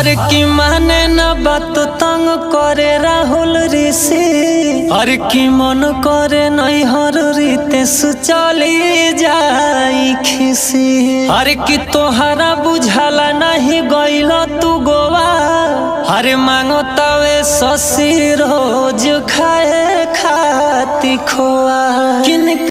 अरे की माने न बात तंग करे राहुल ऋषि। अरे की मन करे नहीं हर रीते सुचली जाई खिसी। अरे की तोहरा बुझाला नहीं गइल तू गोवा। अरे मांगो तवे शशि रोज खाए खाती खोआ।